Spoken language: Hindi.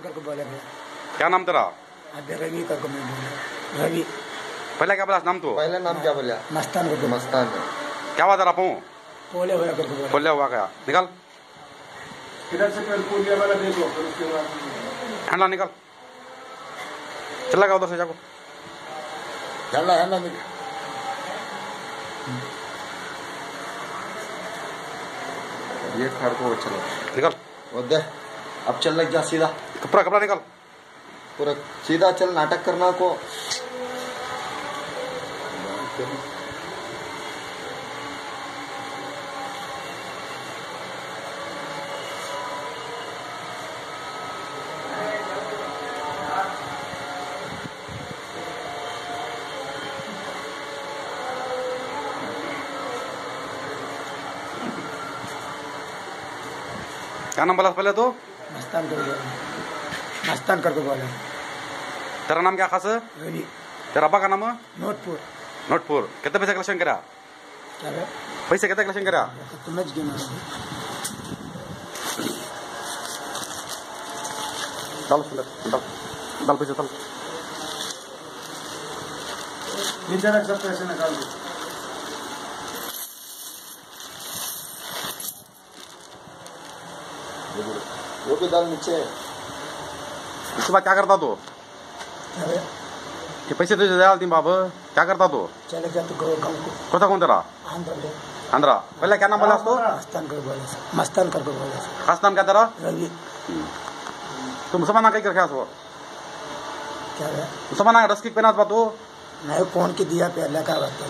करके बोले भैया। क्या नाम तेरा? अबे रवि करके मैं बोला रवि। पहले क्या बोला नाम? तो पहला नाम क्या बोला? मस्तान करके। मस्तान। क्या हुआ तेरा? पोले हुआ करके बोला। खोले हुआ क्या? निकल इधर से पुलिया वाला देखो, फिर उसके बाद हैंडला निकल। चला गया उधर से जाको। चलना है ना ये खड़ को चलो निकल। वो दे अब चल लग जा सीधा कपड़ा कपड़ा निकल। पूरा सीधा चल नाटक करना को। क्या नाम बोला पहले? तो मस्तान करके बोला। मस्तान करके बोला। तेरा नाम क्या खास है? रवि। तेरा अब्बा का नाम है? नोटपुर। नोटपुर। कितने पैसे कलेक्शन करा? क्या है? पैसे कितने कलेक्शन करा? समझ गए मैं। डाल पैसे डाल। नीचे रख, सब पैसे निकाल दो। वो भी डाल नीचे। उसके बाद क्या करता तू? कि पैसे तुझे डालती बाबू, क्या करता तू? चले गया तो गाँव को। कौन कौन तेरा? आंध्रा। पहले क्या नाम बोला तो? मस्तान करके बोला। मस्तान करके बोला। खास नाम क्या तेरा? रवि। तुम मुसलमान कहीं कर हो? क्या है? मुसलमान रस की पहना तू? नहीं फोन की दिया पे अल्लाह का वास्ता।